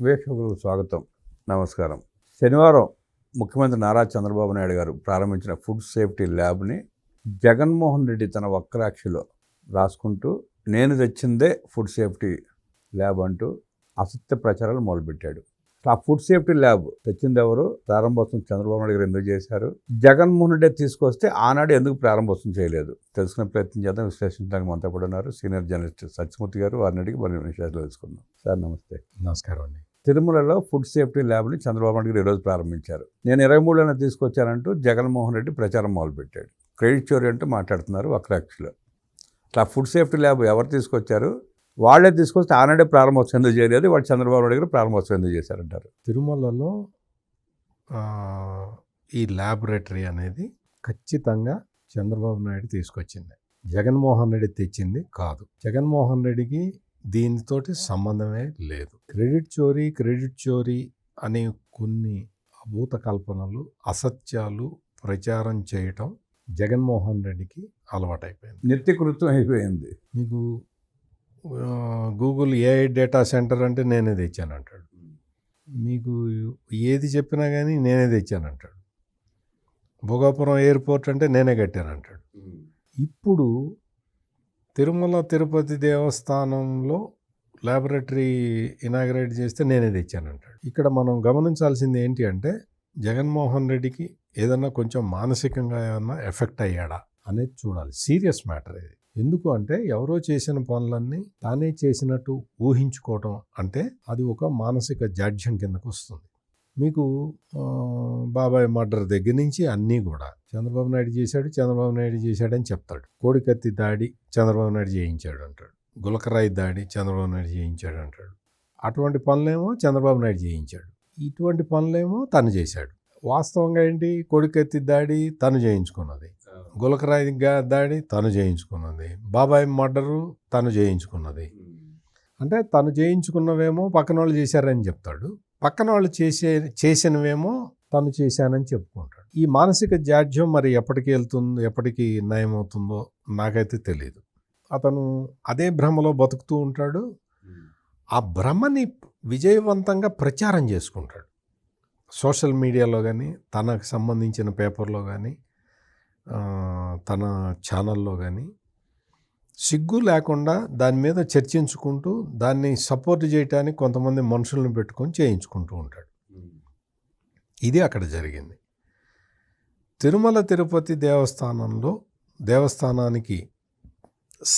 వీక్షకులకు స్వాగతం, నమస్కారం. శనివారం ముఖ్యమంత్రి నారా చంద్రబాబు నాయుడు గారు ప్రారంభించిన ఫుడ్ సేఫ్టీ ల్యాబ్ని జగన్మోహన్ రెడ్డి తన వక్రాక్షిలో రాసుకుంటూ నేను తెచ్చిందే ఫుడ్ సేఫ్టీ ల్యాబ్ అంటూ అసత్య ప్రచారాలు మొదలుపెట్టాడు. ఆ ఫుడ్ సేఫ్టీ ల్యాబ్ తెచ్చింది ఎవరు? ప్రారంభోత్సవం చంద్రబాబు నాయుడు గారు ఎందుకు చేశారు? జగన్మోహన్ రెడ్డి తీసుకొస్తే ఆనాడు ఎందుకు ప్రారంభోత్సవం చేయలేదు? తెలుసుకునే ప్రయత్నం చేద్దాం. విశ్లేషించడానికి మనతో కూడా ఉన్నారు సీనియర్ జర్నలిస్ట్ సత్యమూర్తి గారు. వారిని అడిగి కొన్ని విషయాలు తెలుసుకుందాం. సార్ నమస్తే. నమస్కారం అండి. తిరుమలలో ఫుడ్ సేఫ్టీ ల్యాబ్ని చంద్రబాబు నాయుడు గారు ఈరోజు ప్రారంభించారు. నేను 23లోనే తీసుకొచ్చానంటూ జగన్మోహన్ రెడ్డి ప్రచారం మొదలుపెట్టాడు. క్రెడిట్ చోరీ అంటూ మాట్లాడుతున్నారు వక్రాక్షిలో. అట్లా ఫుడ్ సేఫ్టీ ల్యాబ్ ఎవరు తీసుకొచ్చారు? వాళ్ళే తీసుకొస్తే ఆనాడే ప్రారంభోత్సవం ఎందుకు చేయలేదు? వాళ్ళు చంద్రబాబు నాయుడు గారు ప్రారంభోత్సవం ఎందుకు చేశారంటారు? తిరుమలలో ఈ ల్యాబొరేటరీ అనేది ఖచ్చితంగా చంద్రబాబు నాయుడు తీసుకొచ్చింది, జగన్మోహన్ రెడ్డి తెచ్చింది కాదు. జగన్మోహన్ రెడ్డికి దీనితోటి సంబంధమే లేదు. క్రెడిట్ చోరీ అనే కొన్ని అభూత కల్పనలు, అసత్యాలు ప్రచారం చేయటం జగన్మోహన్ రెడ్డికి అలవాటైపోయింది, నిత్యకృత్యం అయిపోయింది. మీకు గూగుల్ ఏఐ డేటా సెంటర్ అంటే నేనే తెచ్చానంటాడు. మీకు ఏది చెప్పినా కానీ నేనే తెచ్చానంటాడు. భోగాపురం ఎయిర్పోర్ట్ అంటే నేనే కట్టానంటాడు. ఇప్పుడు తిరుమల తిరుపతి దేవస్థానంలో ల్యాబొరేటరీ ఇనాగ్రేట్ చేస్తే నేనే తెచ్చానంటాడు. ఇక్కడ మనం గమనించాల్సింది ఏంటి అంటే జగన్మోహన్ రెడ్డికి ఏదన్నా కొంచెం మానసికంగా ఏమన్నా ఎఫెక్ట్ అయ్యాడా అనేది చూడాలి. సీరియస్ మ్యాటర్ ఇది. ఎందుకు అంటే ఎవరో చేసిన పనులన్నీ తానే చేసినట్టు ఊహించుకోవటం అంటే అది ఒక మానసిక జాడ్యం కిందకు వస్తుంది. మీకు బాబాయ్ మర్డర్ దగ్గర నుంచి అన్నీ కూడా చంద్రబాబు నాయుడు చేశాడని చెప్తాడు. కోడికత్తి దాడి చంద్రబాబు నాయుడు చేయించాడు అంటాడు. గులకరాయి దాడి చంద్రబాబు నాయుడు చేయించాడు అంటాడు. అటువంటి పనులేమో చంద్రబాబు నాయుడు చేయించాడు, ఇటువంటి పనులేమో తను చేశాడు. వాస్తవంగా ఏంటి? కోడికత్తి దాడి తను చేయించుకున్నది, గులకరాయి దాడి తను చేయించుకున్నది, బాబాయ్ మర్డరు తను చేయించుకున్నది. అంటే తను చేయించుకున్నవేమో పక్కన వాళ్ళు చేశారని చెప్తాడు, పక్కన వాళ్ళు చేసినవేమో తను చేశానని చెప్పుకుంటాడు. ఈ మానసిక జాడ్యం మరి ఎప్పటికి వెళ్తుందో, ఎప్పటికి నయమవుతుందో నాకైతే తెలియదు. అతను అదే భ్రమలో బతుకుతూ ఉంటాడు. ఆ భ్రమని విజయవంతంగా ప్రచారం చేసుకుంటాడు. సోషల్ మీడియాలో కానీ, తనకు సంబంధించిన పేపర్లో కానీ, తన ఛానల్లో కానీ సిగ్గు లేకుండా దాని మీద చర్చించుకుంటూ దాన్ని సపోర్ట్ చేయడానికి కొంతమంది మనుషులను పెట్టుకొని చేయించుకుంటూ ఉంటాడు. ఇది అక్కడ జరిగింది. తిరుమల తిరుపతి దేవస్థానానికి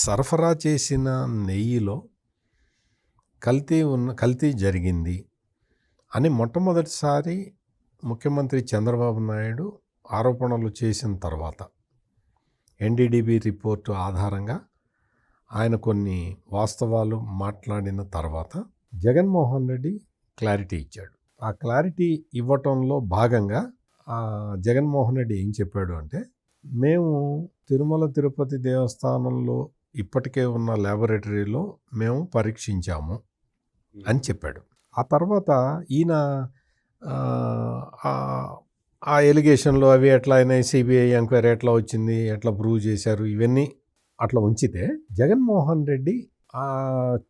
సరఫరా చేసిన నెయ్యిలో కల్తీ జరిగింది అని మొట్టమొదటిసారి ముఖ్యమంత్రి చంద్రబాబు నాయుడు ఆరోపణలు చేసిన తర్వాత ఎన్డీడీబీ రిపోర్టు ఆధారంగా ఆయన కొన్ని వాస్తవాలు మాట్లాడిన తర్వాత జగన్మోహన్ రెడ్డి క్లారిటీ ఇచ్చాడు. ఆ క్లారిటీ ఇవ్వటంలో భాగంగా జగన్మోహన్ రెడ్డి ఏం చెప్పాడు అంటే, మేము తిరుమల తిరుపతి దేవస్థానంలో ఇప్పటికే ఉన్న ల్యాబొరేటరీలో మేము పరీక్షించాము అని చెప్పాడు. ఆ తర్వాత ఈయన ఆ ఎలిగేషన్లో అవి ఎట్లా అయినాయి, సిబిఐ ఎంక్వైరీ ఎట్లా వచ్చింది, ఎట్లా ప్రూవ్ చేశారు, ఇవన్నీ అట్లా ఉంచితే జగన్మోహన్ రెడ్డి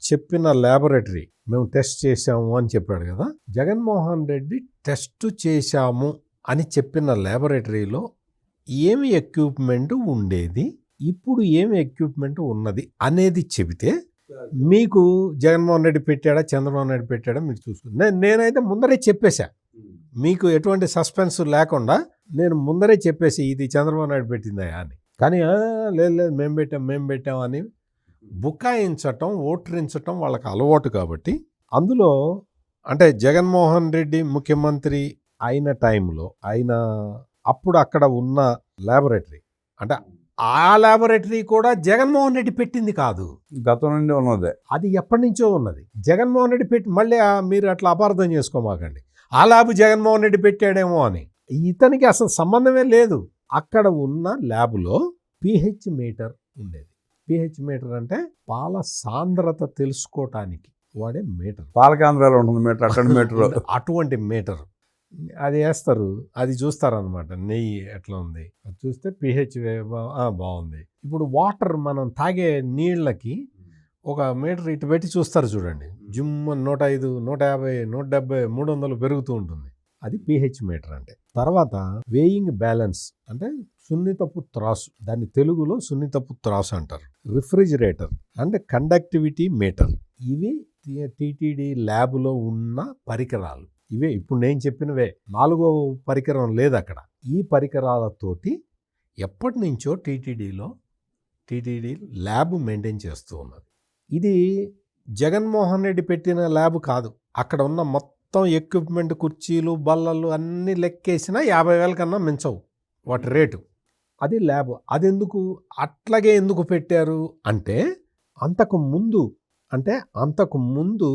చెప్పిన ల్యాబొరేటరీ మేము టెస్ట్ చేశాము అని చెప్పాడు కదా. జగన్మోహన్ రెడ్డి టెస్ట్ చేశాము అని చెప్పిన ల్యాబొరేటరీలో ఏమి ఎక్విప్మెంట్ ఉండేది, ఇప్పుడు ఏమి ఎక్విప్మెంట్ ఉన్నది అనేది చెబితే మీకు జగన్మోహన్ రెడ్డి పెట్టాడా చంద్రబాబు నాయుడు పెట్టాడా మీరు చూసుకుని నేనైతే ముందరే చెప్పేశా. మీకు ఎటువంటి సస్పెన్స్ లేకుండా నేను ముందరే చెప్పేసి ఇది చంద్రబాబు నాయుడు పెట్టిందా అని. కానీ లేదు మేము పెట్టాం అని బుకాయించటం, ఓట్రించటం వాళ్ళకి అలవాటు. కాబట్టి అందులో అంటే జగన్మోహన్ రెడ్డి ముఖ్యమంత్రి అయిన టైంలో అప్పుడు అక్కడ ఉన్న ల్యాబొరేటరీ అంటే ఆ ల్యాబొరేటరీ కూడా జగన్మోహన్ రెడ్డి పెట్టింది కాదు, గతం నుండి ఉన్నదే. అది ఎప్పటి నుంచో ఉన్నది. జగన్మోహన్ రెడ్డి పెట్టి మళ్ళీ మీరు అట్లా అపార్థం చేసుకోమాకండి, ఆ ల్యాబ్ జగన్మోహన్ రెడ్డి పెట్టాడేమో అని. ఇతనికి అసలు సంబంధమే లేదు. అక్కడ ఉన్న ల్యాబ్లో pH మీటర్ ఉండేది. pH మీటర్ అంటే పాల సాంద్రత తెలుసుకోవటానికి వాడే మీటర్. పాలకేంద్రాలు ఉంటుంది మీటర్, అటువంటి మీటర్. అటువంటి మీటర్ అది వేస్తారు, అది చూస్తారనమాట. నెయ్యి ఎట్లా ఉంది అది చూస్తే pH బాగుంది. ఇప్పుడు వాటర్ మనం తాగే నీళ్ళకి ఒక మీటర్ ఇటు పెట్టి చూస్తారు చూడండి, జిమ్ 105, 150, 170, 300 పెరుగుతూ ఉంటుంది. అది pH మీటర్ అంటే. తర్వాత వేయింగ్ బ్యాలెన్స్ అంటే సున్నితపు త్రాసు, దాన్ని తెలుగులో సున్నితపు త్రాసు అంటారు. రిఫ్రిజిరేటర్ అంటే కండక్టివిటీ మీటర్. ఇవి టీటీడీ ల్యాబ్లో ఉన్న పరికరాలు. ఇవే ఇప్పుడు నేను చెప్పినవే. 4వ పరికరం లేదు అక్కడ. ఈ పరికరాలతోటి ఎప్పటి నుంచో టీటీడీ ల్యాబ్ మెయింటైన్ చేస్తూ ఉన్నది. ఇది జగన్మోహన్ రెడ్డి పెట్టిన ల్యాబ్ కాదు. అక్కడ ఉన్న మొత్తం ఎక్విప్మెంట్, కుర్చీలు, బల్లలు అన్నీ లెక్కేసినా 50,000 కన్నా మించవు వాటి రేటు. అది ల్యాబ్. అది ఎందుకు అట్లాగే ఎందుకు పెట్టారు అంటే అంతకు ముందు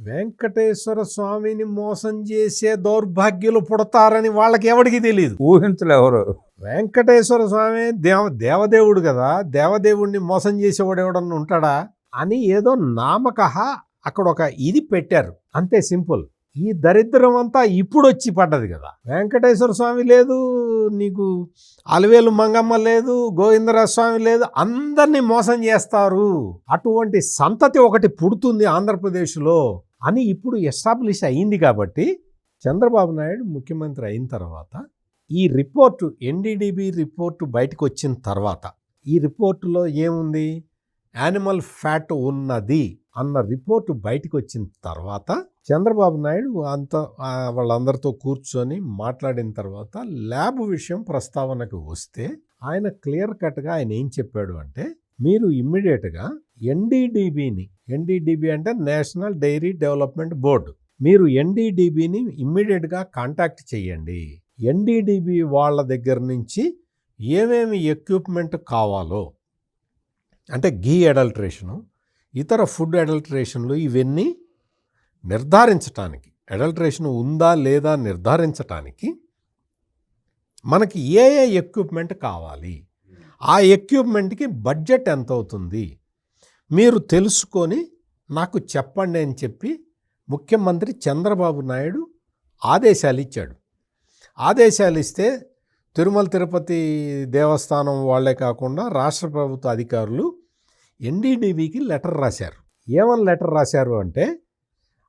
వెంకటేశ్వర స్వామిని మోసం చేసే దౌర్భాగ్యులు పుడతారని వాళ్ళకి ఎవరికి తెలియదు. ఊహించలే ఎవరు. వెంకటేశ్వర స్వామి దేవదేవుడు కదా, దేవదేవుడిని మోసం చేసేవాడు ఎవడన్నా ఉంటాడా అని ఏదో నామకహ అక్కడ ఒక ఇది పెట్టారు, అంతే సింపుల్. ఈ దరిద్రం అంతా ఇప్పుడు వచ్చి పడ్డది కదా. వెంకటేశ్వర స్వామి లేదు, నీకు అలవేలు మంగమ్మ లేదు, గోవిందరాజ స్వామి లేదు, అందరినీ మోసం చేస్తారు. అటువంటి సంతతి ఒకటి పుడుతుంది ఆంధ్రప్రదేశ్లో అని ఇప్పుడు ఎస్టాబ్లిష్ అయింది. కాబట్టి చంద్రబాబు నాయుడు ముఖ్యమంత్రి అయిన తర్వాత ఈ రిపోర్టు, ఎన్డీడీబీ రిపోర్టు బయటకు వచ్చిన తర్వాత, ఈ రిపోర్టులో ఏముంది, యానిమల్ ఫ్యాట్ ఉన్నది అన్న రిపోర్టు బయటకు వచ్చిన తర్వాత చంద్రబాబు నాయుడు వాళ్ళందరితో కూర్చొని మాట్లాడిన తర్వాత ల్యాబ్ విషయం ప్రస్తావనకు వస్తే ఆయన క్లియర్ కట్గా ఆయన ఏం చెప్పాడు అంటే, మీరు ఇమ్మీడియట్గా ఎన్డీడీబీ అంటే నేషనల్ డైరీ డెవలప్మెంట్ బోర్డు, మీరు ఎన్డీడీబీని ఇమ్మీడియట్గా కాంటాక్ట్ చేయండి. ఎన్డీడీబీ వాళ్ళ దగ్గర నుంచి ఏమేమి ఎక్విప్మెంట్ కావాలో, అంటే ఘీ అడల్ట్రేషను, ఇతర ఫుడ్ అడల్ట్రేషన్లు, ఇవన్నీ నిర్ధారించటానికి, అడల్ట్రేషన్ ఉందా లేదా నిర్ధారించటానికి మనకి ఏ ఎక్విప్మెంట్ కావాలి, ఆ ఎక్విప్మెంట్కి బడ్జెట్ ఎంత అవుతుంది మీరు తెలుసుకొని నాకు చెప్పండి అని చెప్పి ముఖ్యమంత్రి చంద్రబాబు నాయుడు ఆదేశాలు ఇచ్చాడు. ఆదేశాలు ఇస్తే తిరుమల తిరుపతి దేవస్థానం వాళ్ళే కాకుండా రాష్ట్ర ప్రభుత్వ అధికారులు ఎన్డీడీబీకి లెటర్ రాశారు. ఏమని లెటర్ రాశారు అంటే,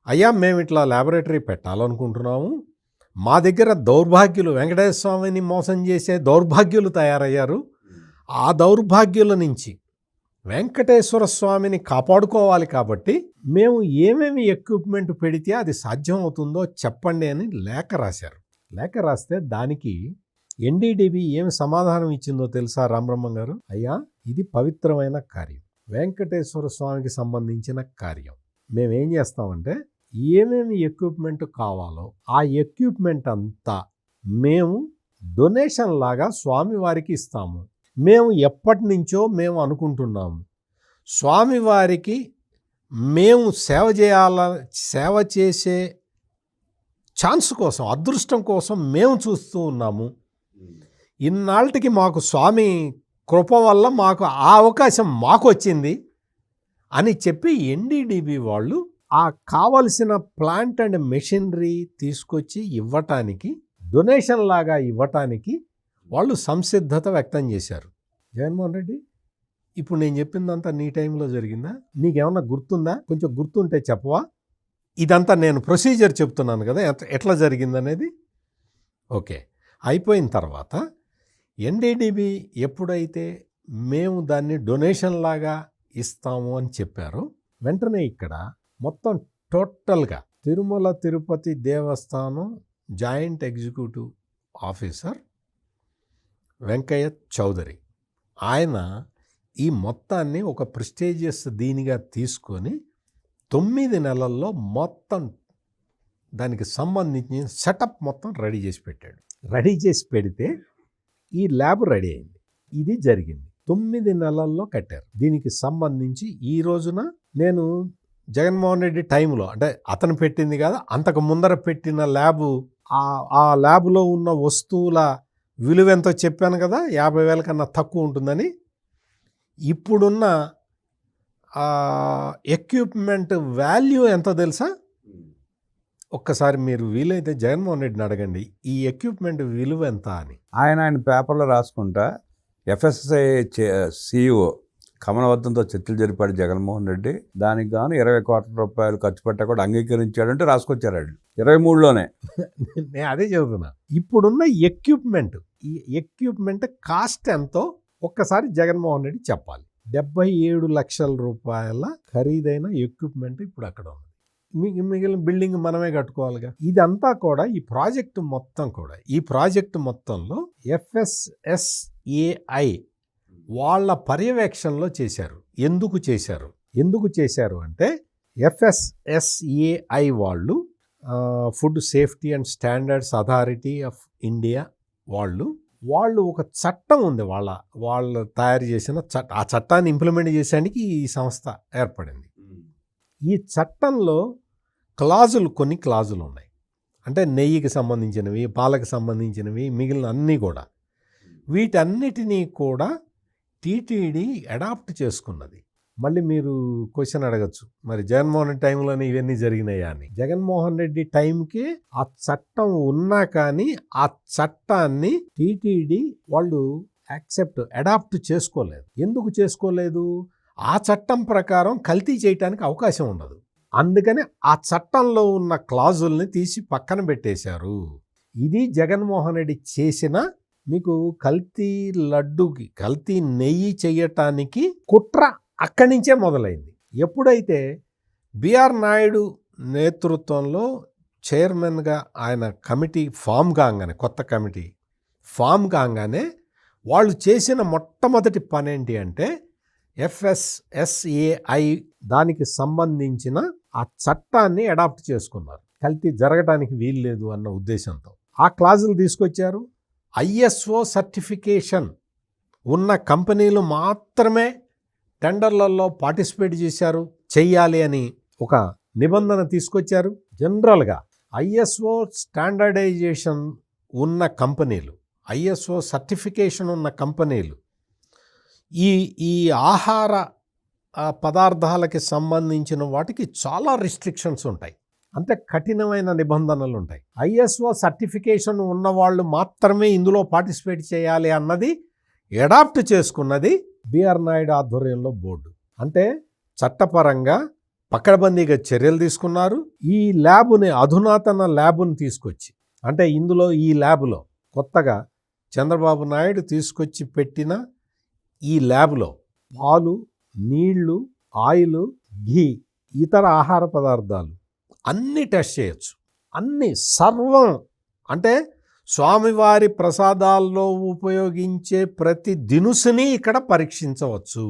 అయ్యా మేము ఇట్లా ల్యాబొరేటరీ పెట్టాలనుకుంటున్నాము, మా దగ్గర దౌర్భాగ్యులు, వెంకటేశ్వర స్వామిని మోసం చేసే దౌర్భాగ్యులు తయారయ్యారు, ఆ దౌర్భాగ్యుల నుంచి వెంకటేశ్వర స్వామిని కాపాడుకోవాలి కాబట్టి మేము ఏమేమి ఎక్విప్మెంట్ పెడితే అది సాధ్యం అవుతుందో చెప్పండి అని లేఖ రాశారు. లేఖ రాస్తే దానికి ఎన్డీడీబీ ఏమి సమాధానం ఇచ్చిందో తెలుసా రామబ్రహ్మం గారు? అయ్యా, ఇది పవిత్రమైన కార్యం, వెంకటేశ్వర స్వామికి సంబంధించిన కార్యం. మేమేం చేస్తామంటే ఏమేమి ఎక్విప్మెంట్ కావాలో ఆ ఎక్విప్మెంట్ అంతా మేము డొనేషన్ లాగా స్వామివారికి ఇస్తాము. మేము ఎప్పటి నుంచో మేము అనుకుంటున్నాము, స్వామివారికి మేము సేవ చేసే ఛాన్స్ కోసం, అదృష్టం కోసం మేము చూస్తూ ఉన్నాము. ఇన్నాళ్ళకి మాకు స్వామి కృప వల్ల మాకు ఆ అవకాశం మాకు వచ్చింది అని చెప్పి ఎన్డీడీబీ వాళ్ళు ఆ కావలసిన ప్లాంట్ అండ్ మెషినరీ తీసుకొచ్చి ఇవ్వటానికి, డొనేషన్ లాగా ఇవ్వటానికి వాళ్ళు సంసిద్ధత వ్యక్తం చేశారు. జగన్మోహన్ రెడ్డి, ఇప్పుడు నేను చెప్పిందంతా నీ టైంలో జరిగిందా? నీకేమన్నా గుర్తుందా? కొంచెం గుర్తుంటే చెప్పవా? ఇదంతా నేను ప్రొసీజర్ చెప్తున్నాను కదా, ఎట్లా జరిగిందనేది. ఓకే, అయిపోయిన తర్వాత ఎన్డీడీబీ ఎప్పుడైతే మేము దాన్ని డొనేషన్ లాగా ఇస్తాము అని చెప్పారో, వెంటనే ఇక్కడ మొత్తం టోటల్గా Tirumala Tirupati Devasthanam joint executive officer Venkaiah Chowdary, ఆయన ఈ మొత్తాన్ని ఒక ప్రెస్టీజియస్ దీనిగా తీసుకొని 9 నెలల్లో మొత్తం దానికి సంబంధించిన సెటప్ మొత్తం రెడీ చేసి పెట్టాడు. రెడీ చేసి పెడితే ఈ ల్యాబ్ రెడీ అయింది. ఇది జరిగింది. 9 నెలల్లో కట్టారు. దీనికి సంబంధించి ఈ రోజున నేను జగన్మోహన్ రెడ్డి టైంలో, అంటే అతను పెట్టింది కాదు, అంతకు ముందర పెట్టిన ల్యాబు, ఆ ల్యాబ్లో ఉన్న వస్తువుల విలువ ఎంతో చెప్పాను కదా, 50,000 కన్నా తక్కువ ఉంటుందని. ఇప్పుడున్న ఎక్విప్మెంట్ వాల్యూ ఎంతో తెలుసా? ఒక్కసారి మీరు వీలైతే జగన్మోహన్ రెడ్డిని అడగండి, ఈ ఎక్విప్మెంట్ విలువ ఎంత అని. ఆయన పేపర్లో రాసుకుంటా, ఎఫ్ఎస్ఐ సిఇఓ కమలవర్ధన్తో చర్చలు జరిపాడు జగన్మోహన్ రెడ్డి. దానికి గాను 20 కోట్ల రూపాయలు ఖర్చు పెట్టా కూడా అంగీకరించాడంటే రాసుకొచ్చారు వాళ్ళు 23లోనే. నేను అదే చెబుతున్నా. ఇప్పుడున్న ఈ ఎక్విప్మెంట్ కాస్ట్ ఎంతో ఒక్కసారి జగన్మోహన్ రెడ్డి చెప్పాలి. 77 లక్షల రూపాయల ఖరీదైన ఎక్విప్మెంట్ ఇప్పుడు అక్కడ ఉంది. మిగిలిన బిల్డింగ్ మనమే కట్టుకోవాలిగా. ఇదంతా కూడా ఈ ప్రాజెక్టు మొత్తంలో FSSAI వాళ్ళ పర్యవేక్షణలో చేశారు. ఎందుకు చేశారు అంటే FSSAI వాళ్ళు food safety and standards authority of India వాళ్ళు ఒక చట్టం ఉంది, వాళ్ళ తయారు చేసిన ఆ చట్టాన్ని ఇంప్లిమెంట్ చేసేందుకు ఈ సంస్థ ఏర్పడింది. ఈ చట్టంలో కొన్ని క్లాజులు ఉన్నాయి. అంటే నెయ్యికి సంబంధించినవి, పాలకు సంబంధించినవి, మిగిలిన అన్నీ కూడా. వీటన్నిటినీ కూడా టీటీడీ అడాప్ట్ చేసుకున్నది. మళ్ళీ మీరు క్వశ్చన్ అడగచ్చు, మరి జగన్మోహన్ రెడ్డి టైంలోనే ఇవన్నీ జరిగినాయా అని. జగన్మోహన్ రెడ్డి టైంకి ఆ చట్టం ఉన్నా కానీ ఆ చట్టాన్ని టీటీడీ వాళ్ళు అడాప్ట్ చేసుకోలేదు. ఎందుకు చేసుకోలేదు? ఆ చట్టం ప్రకారం కల్తీ చేయటానికి అవకాశం ఉండదు. అందుకని ఆ చట్టంలో ఉన్న క్లాజుల్ని తీసి పక్కన పెట్టేశారు. ఇది జగన్మోహన్ రెడ్డి చేసిన మీకు కల్తీ నెయ్యి చేయటానికి కుట్ర అక్కడి నుంచే మొదలైంది. ఎప్పుడైతే బిఆర్ నాయుడు నేతృత్వంలో చైర్మన్గా ఆయన కమిటీ కొత్త కమిటీ ఫామ్ కాగానే వాళ్ళు చేసిన మొట్టమొదటి పని ఏంటి అంటే FSSAI దానికి సంబంధించిన ఆ చట్టాన్ని అడాప్ట్ చేసుకున్నారు. కల్తీ జరగడానికి వీల్లేదు అన్న ఉద్దేశంతో ఆ క్లాజులు తీసుకొచ్చారు. ISO సర్టిఫికేషన్ ఉన్న కంపెనీలు మాత్రమే టెండర్లలో పార్టిసిపేట్ చెయ్యాలి అని ఒక నిబంధన తీసుకొచ్చారు. జనరల్గా ISO స్టాండర్డైజేషన్ ఉన్న కంపెనీలు, ISO సర్టిఫికేషన్ ఉన్న కంపెనీలు ఈ ఆహార పదార్థాలకి సంబంధించిన వాటికి చాలా రిస్ట్రిక్షన్స్ ఉంటాయి. అంతే కఠినమైన నిబంధనలు ఉంటాయి. ISO సర్టిఫికేషన్ ఉన్నవాళ్ళు మాత్రమే ఇందులో పార్టిసిపేట్ చేయాలి అన్నది అడాప్ట్ చేసుకున్నది బిఆర్ నాయుడు ఆధ్వర్యంలో బోర్డు. అంటే చట్టపరంగా పకడ్బందీగా చర్యలు తీసుకున్నారు. ఈ అధునాతన ల్యాబ్ని తీసుకొచ్చి, అంటే ఈ ల్యాబ్లో కొత్తగా చంద్రబాబు నాయుడు తీసుకొచ్చి పెట్టిన ఈ ల్యాబ్లో పాలు, నీళ్లు, ఆయిల్, ఘీ, ఇతర ఆహార పదార్థాలు అన్నీ టెస్ట్ చేయొచ్చు. అన్నీ సర్వం, అంటే స్వామివారి ప్రసాదాల్లో ఉపయోగించే ప్రతి దినుసుని ఇక్కడ పరీక్షించవచ్చు.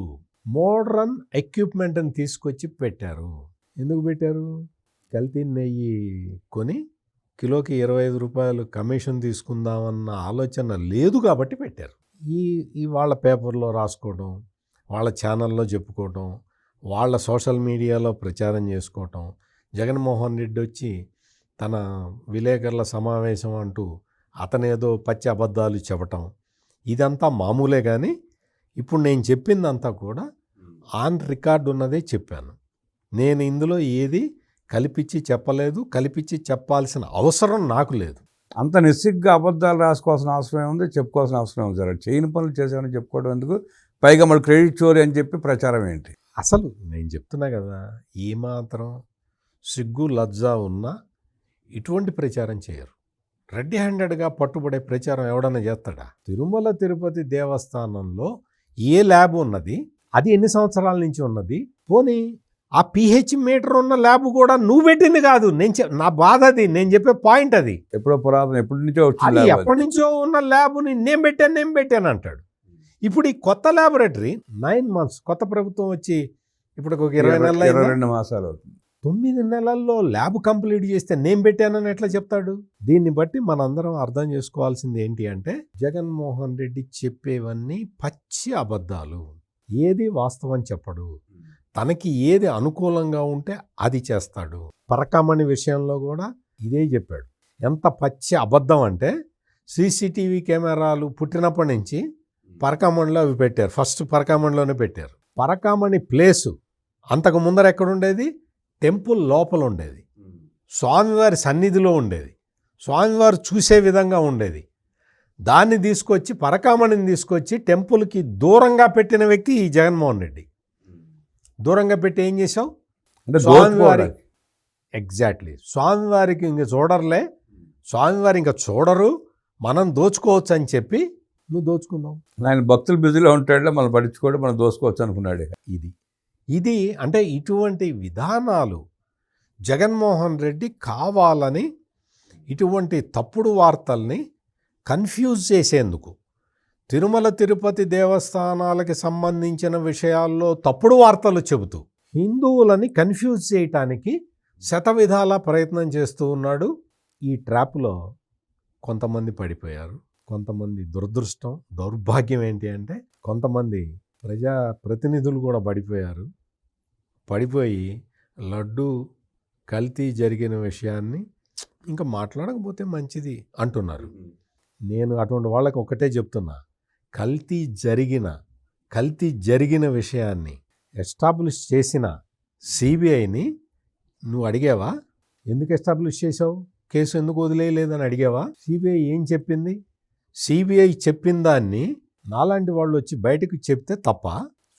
మోడ్రన్ ఎక్విప్మెంట్ని తీసుకొచ్చి పెట్టారు. ఎందుకు పెట్టారు? కల్తీ నెయ్యి కొని కిలోకి 25 రూపాయలు కమిషన్ తీసుకుందామన్న ఆలోచన లేదు కాబట్టి పెట్టారు. ఈ వాళ్ళ పేపర్లో రాసుకోవడం, వాళ్ళ ఛానల్లో చెప్పుకోవటం, వాళ్ళ సోషల్ మీడియాలో ప్రచారం చేసుకోవటం, జగన్మోహన్ రెడ్డి వచ్చి తన విలేకరుల సమావేశం అంటూ అతనేదో పచ్చి అబద్ధాలు చెప్పటం, ఇదంతా మామూలే. కానీ ఇప్పుడు నేను చెప్పిందంతా కూడా ఆన్ రికార్డ్ ఉన్నదే చెప్పాను. నేను ఇందులో ఏది కల్పించి చెప్పలేదు, కల్పించి చెప్పాల్సిన అవసరం నాకు లేదు. అంత నిస్సిగ్గా అబద్ధాలు రాసుకోవాల్సిన అవసరం ఏముంది, చెప్పుకోవాల్సిన అవసరం ఏముంది సార్? చేయని పనులు చేసామని చెప్పుకోవడం ఎందుకు? పైగా మరి క్రెడిట్ చోరీ అని చెప్పి ప్రచారం ఏంటి? అసలు నేను చెప్తున్నా కదా, ఏమాత్రం సిగ్గు లజ్జ ఉన్నా ఇటువంటి ప్రచారం చేయరు. రెడ్ హ్యాండెడ్గా పట్టుబడే ప్రచారం ఎవడన్నా చేస్తాడా? తిరుమల తిరుపతి దేవస్థానంలో ఏ ల్యాబ్ ఉన్నది? అది ఎన్ని సంవత్సరాల నుంచి ఉన్నది? పోనీ ఆ pH మీటర్ ఉన్న ల్యాబ్ కూడా నువ్వు పెట్టింది కాదు. నా బాధ అది, నేను చెప్పే పాయింట్ అది. ఎప్పటి నుంచో అది ఎప్పటి నుంచో ఉన్న ల్యాబ్ని నేను పెట్టాను అంటాడు. ఇప్పుడు ఈ కొత్త ల్యాబొరేటరీ 9 months కొత్త ప్రభుత్వం వచ్చి ఇప్పుడు ఒక 22 మాసాలు అవుతుంది. 9 నెలల్లో ల్యాబ్ కంప్లీట్ చేస్తే నేను పెట్టానని ఎట్లా చెప్తాడు? దీన్ని బట్టి మనందరం అర్థం చేసుకోవాల్సింది ఏంటి అంటే, జగన్మోహన్ రెడ్డి చెప్పేవన్నీ పచ్చి అబద్ధాలు. ఏది వాస్తవం చెప్పడు. తనకి ఏది అనుకూలంగా ఉంటే అది చేస్తాడు. పరకామణి విషయంలో కూడా ఇదే చెప్పాడు. ఎంత పచ్చి అబద్ధం అంటే, CCTV కెమెరాలు పుట్టినప్పటి నుంచి పరకామణిలో అవి పెట్టారు. ఫస్ట్ పరకామణిలోనే పెట్టారు. పరకామణి ప్లేసు అంతకు ముందర ఎక్కడుండేది? టెంపుల్ లోపల ఉండేది, స్వామివారి సన్నిధిలో ఉండేది, స్వామివారు చూసే విధంగా ఉండేది. దాన్ని తీసుకొచ్చి పరకామణిని తీసుకొచ్చి టెంపుల్కి దూరంగా పెట్టిన వ్యక్తి ఈ జగన్మోహన్ రెడ్డి. దూరంగా పెట్టి ఏం చేసావు? అంటే స్వామివారి ఎగ్జాక్ట్లీ స్వామివారికి ఇంక చూడరులే, స్వామివారి ఇంకా చూడరు, మనం దోచుకోవచ్చు అని చెప్పి నువ్వు దోచుకున్నావు. ఆయన భక్తులు బిజీలో ఉంటాడు, మనం పట్టించుకోవడం మనం దోసుకోవచ్చు అనుకున్నాడు. ఇది అంటే ఇటువంటి విధానాలు జగన్మోహన్ రెడ్డి కావాలని ఇటువంటి తప్పుడు వార్తల్ని కన్ఫ్యూజ్ చేసేందుకు, తిరుమల తిరుపతి దేవస్థానాలకి సంబంధించిన విషయాల్లో తప్పుడు వార్తలు చెబుతూ హిందువులని కన్ఫ్యూజ్ చేయటానికి శతవిధాల ప్రయత్నం చేస్తూ ఉన్నాడు. ఈ ట్రాప్లో కొంతమంది పడిపోయారు, కొంతమంది దురదృష్టం దౌర్భాగ్యం ఏంటి అంటే కొంతమంది ప్రజాప్రతినిధులు కూడా పడిపోయి లడ్డు కల్తీ జరిగిన విషయాన్ని ఇంకా మాట్లాడకపోతే మంచిది అంటున్నారు. నేను అటువంటి వాళ్ళకి ఒకటే చెప్తున్నా, కల్తీ జరిగిన విషయాన్ని ఎస్టాబ్లిష్ చేసిన సిబిఐని నువ్వు అడిగావా? ఎందుకు ఎస్టాబ్లిష్ చేసావు? కేసు ఎందుకు వదిలేయలేదని అడిగావా? సిబిఐ ఏం చెప్పింది? సిబిఐ చెప్పిన దాన్ని నాలాంటి వాళ్ళు వచ్చి బయటకు చెప్తే తప్ప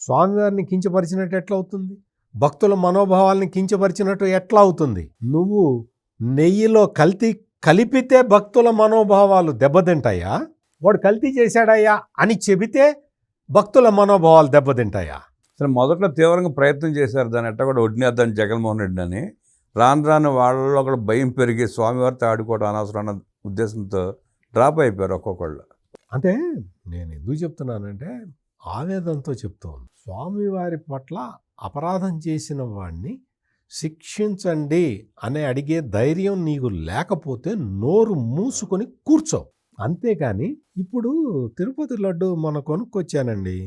స్వామివారిని కించపరిచినట్టు ఎట్లా అవుతుంది? భక్తుల మనోభావాల్ని కించపరిచినట్టు ఎట్లా అవుతుంది? నువ్వు నెయ్యిలో కల్తీ కలిపితే భక్తుల మనోభావాలు దెబ్బతింటాయా? వాడు కల్తీ చేశాడయ్యా అని చెబితే భక్తుల మనోభావాలు దెబ్బతింటాయా? సరే, మొదట్లో తీవ్రంగా ప్రయత్నం చేశారు దాన్ని ఎట్లా కూడా వడ్డినేద్దాన్ని జగన్మోహన్ రెడ్డి అని. రాను వాళ్ళలో కూడా భయం పెరిగి స్వామివారితో ఆడుకోవడం అనవసరం అన్న ఉద్దేశంతో డ్రాప్ అయిపోయారు ఒక్కొక్కళ్ళు. అంటే నేను ఎందుకు చెప్తున్నానంటే ఆవేదనతో చెప్తాను. స్వామివారి పట్ల అపరాధం చేసిన వాడిని శిక్షించండి అని అడిగే ధైర్యం నీకు లేకపోతే నోరు మూసుకొని కూర్చో. అంతేకాని ఇప్పుడు తిరుపతి లడ్డు మనం కొనుక్కొచ్చానండి,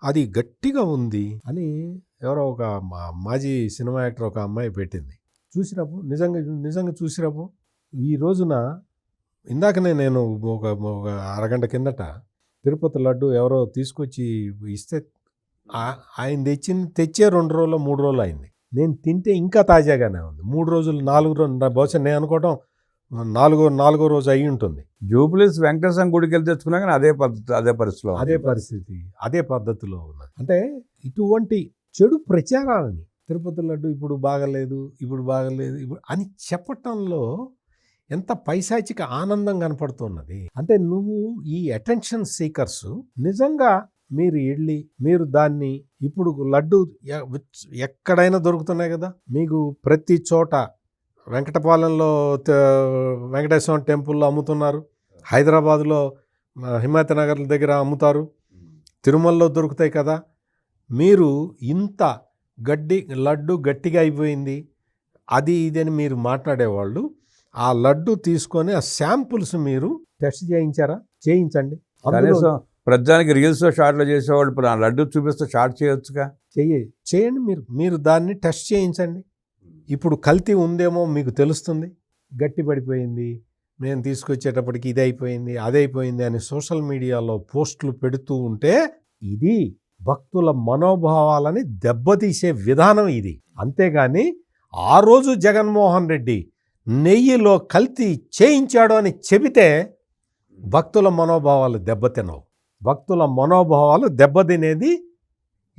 అది గట్టిగా ఉంది అని ఎవరో ఒక మాజీ సినిమా యాక్టర్ ఒక అమ్మాయి పెట్టింది. చూసినప్పుడు నిజంగా చూసినప్పుడు ఈ రోజున ఇందాకనే నేను ఒక అరగంట కిందట తిరుపతి లడ్డు ఎవరో తీసుకొచ్చి ఇస్తే ఆయన తెచ్చే 2 రోజులు 3 రోజులు అయింది. నేను తింటే ఇంకా తాజాగానే ఉంది. 3 రోజులు 4 రోజులు బహుశా నేను అనుకోవటం నాలుగో రోజు అయి ఉంటుంది. జూబ్లీస్ వెంకటేశ్వర గుడికి వెళ్ళి తెచ్చుకున్నా కానీ అదే పద్ధతిలో ఉన్నది. అంటే ఇటువంటి చెడు ప్రచారాలని తిరుపతి లడ్డు ఇప్పుడు బాగలేదు ఇప్పుడు అని చెప్పటంలో ఎంత పైశాచిక ఆనందం కనపడుతున్నది. అంటే నువ్వు ఈ అటెన్షన్ సీకర్స్ నిజంగా మీరు దాన్ని ఇప్పుడు లడ్డు ఎక్కడైనా దొరుకుతున్నాయి కదా, మీకు ప్రతి చోట వెంకటపాలెంలో వెంకటేశ్వర టెంపుల్లో అమ్ముతున్నారు, హైదరాబాద్లో హిమాయత్ నగర్ దగ్గర అమ్ముతారు, తిరుమలలో దొరుకుతాయి కదా. మీరు ఇంత లడ్డు గట్టిగా అయిపోయింది అది ఇది అని మీరు మాట్లాడేవాళ్ళు ఆ లడ్డు తీసుకొని ఆ శాంపుల్స్ మీరు టెస్ట్ చేయించండి. కనీసం ప్రజానికి రీల్స్ షార్ట్లో చేసేవాళ్ళు ఇప్పుడు ఆ లడ్డు చూపిస్తే షార్ట్ చేయొచ్చుగా. చేయండి మీరు దాన్ని టెస్ట్ చేయించండి. ఇప్పుడు కల్తీ ఉందేమో మీకు తెలుస్తుంది. గట్టి పడిపోయింది, మేము తీసుకొచ్చేటప్పటికి ఇది అయిపోయింది అదైపోయింది అని సోషల్ మీడియాలో పోస్టులు పెడుతూ ఉంటే ఇది భక్తుల మనోభావాలని దెబ్బతీసే విధానం ఇది. అంతేగాని ఆ రోజు జగన్మోహన్ రెడ్డి నెయ్యిలో కల్తీ చేయించాడు అని చెబితే భక్తుల మనోభావాలు దెబ్బతినవు. భక్తుల మనోభావాలు దెబ్బతినేది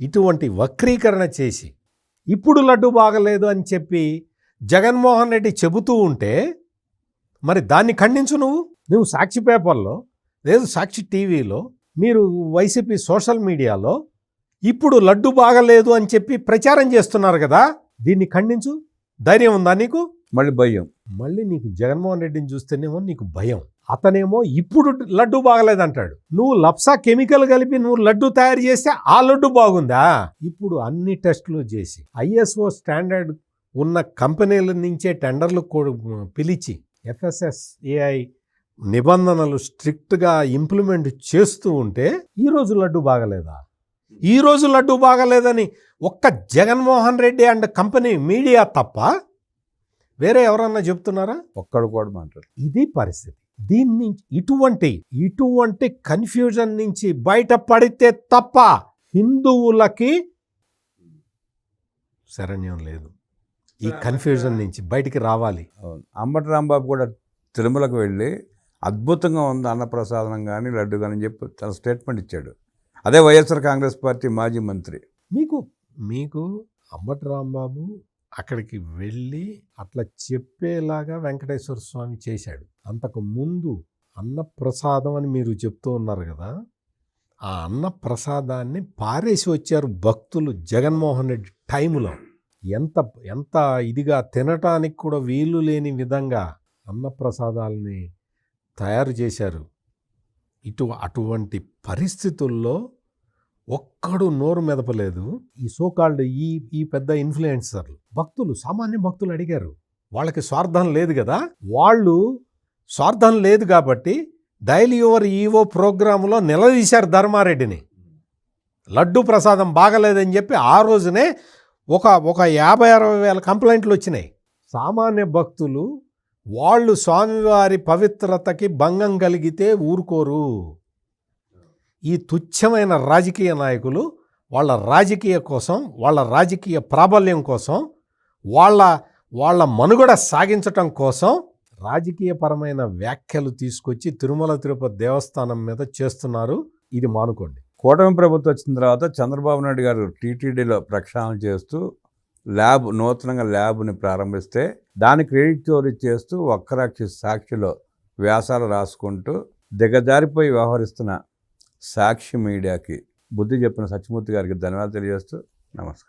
ఇటువంటి వక్రీకరణ చేసి ఇప్పుడు లడ్డు బాగలేదు అని చెప్పి జగన్మోహన్ రెడ్డి చెబుతూ ఉంటే మరి దాన్ని ఖండించు. నువ్వు సాక్షి పేపర్లో లేదు సాక్షి టీవీలో మీరు వైసీపీ సోషల్ మీడియాలో ఇప్పుడు లడ్డు బాగలేదు అని చెప్పి ప్రచారం చేస్తున్నారు కదా, దీన్ని ఖండించు. ధైర్యం ఉందా నీకు? మళ్ళీ నీకు జగన్మోహన్ రెడ్డిని చూస్తేనేమో నీకు భయం. అతనేమో ఇప్పుడు లడ్డు బాగలేదంటాడు. నువ్వు లప్సా కెమికల్ కలిపి నువ్వు లడ్డు తయారు చేస్తే ఆ లడ్డు బాగుందా? ఇప్పుడు అన్ని టెస్టులు చేసి ISO స్టాండర్డ్ ఉన్న కంపెనీల నుంచే టెండర్లు పిలిచి FSSAI నిబంధనలు స్ట్రిక్ట్గా ఇంప్లిమెంట్ చేస్తూ ఉంటే ఈరోజు లడ్డు బాగలేదా? ఈరోజు లడ్డు బాగలేదని ఒక్క Jaganmohan Reddy and company media తప్ప వేరే ఎవరన్నా చెప్తున్నారా? ఒక్కడు కూడా మాట్లాడు. ఇది పరిస్థితి. దీన్ని ఇటువంటి కన్ఫ్యూజన్ నుంచి బయటపడితే తప్ప హిందువులకి శరణ్యం లేదు. ఈ కన్ఫ్యూజన్ నుంచి బయటికి రావాలి. అంబటి రాంబాబు కూడా తిరుమలకు వెళ్ళి అద్భుతంగా ఉంది అన్నప్రసాదం కానీ లడ్డు కానీ చెప్పి తన స్టేట్మెంట్ ఇచ్చాడు. అదే వైఎస్ఆర్ కాంగ్రెస్ పార్టీ మాజీ మంత్రి. మీకు అంబటి రాంబాబు అక్కడికి వెళ్ళి అట్లా చెప్పేలాగా వెంకటేశ్వర స్వామి చేశాడు. అంతకు ముందు అన్నప్రసాదం అని మీరు చెప్తూ ఉన్నారు కదా, ఆ అన్నప్రసాదాన్ని పారేసి వచ్చారు భక్తులు జగన్మోహన్ రెడ్డి టైంలో. ఎంత ఇదిగా తినటానికి కూడా వీలు లేని విధంగా అన్నప్రసాదాలని తయారు చేశారు. అటువంటి పరిస్థితుల్లో ఒక్కడు నోరు మెదపలేదు. ఈ సోకాల్డ్ ఈ పెద్ద ఇన్ఫ్లుయెన్సర్లు భక్తులు, సామాన్య భక్తులు అడిగారు. వాళ్ళకి స్వార్థం లేదు కదా, వాళ్ళు స్వార్థం లేదు కాబట్టి డైలీ యువర్ ఈవో ప్రోగ్రాంలో నిలదీశారు ధర్మారెడ్డిని. లడ్డు ప్రసాదం బాగలేదని చెప్పి ఆ రోజునే ఒక 50-60 వేల కంప్లైంట్లు వచ్చినాయి. సామాన్య భక్తులు వాళ్ళు స్వామివారి పవిత్రతకి భంగం కలిగితే ఊరుకోరు. ఈ తుచ్చమైన రాజకీయ నాయకులు వాళ్ళ రాజకీయ కోసం, వాళ్ళ రాజకీయ ప్రాబల్యం కోసం, వాళ్ళ మనుగడ సాగించటం కోసం రాజకీయపరమైన వ్యాఖ్యలు తీసుకొచ్చి తిరుమల తిరుపతి దేవస్థానం మీద చేస్తున్నారు. ఇది మానుకోండి. కూటమి ప్రభుత్వం వచ్చిన తర్వాత చంద్రబాబు నాయుడు గారు టీటీడీలో ప్రక్షాళన చేస్తూ నూతనంగా ల్యాబ్ని ప్రారంభిస్తే దాని క్రెడిట్ చోరీ చేస్తూ వక్రాక్షి సాక్షిలో వ్యాసాలు రాసుకుంటూ దిగజారిపోయి వ్యవహరిస్తున్న సాక్షి మీడియాకి బుద్ధి చెప్పిన సత్యమూర్తి గారికి ధన్యవాదాలు తెలియజేస్తూ నమస్కారం.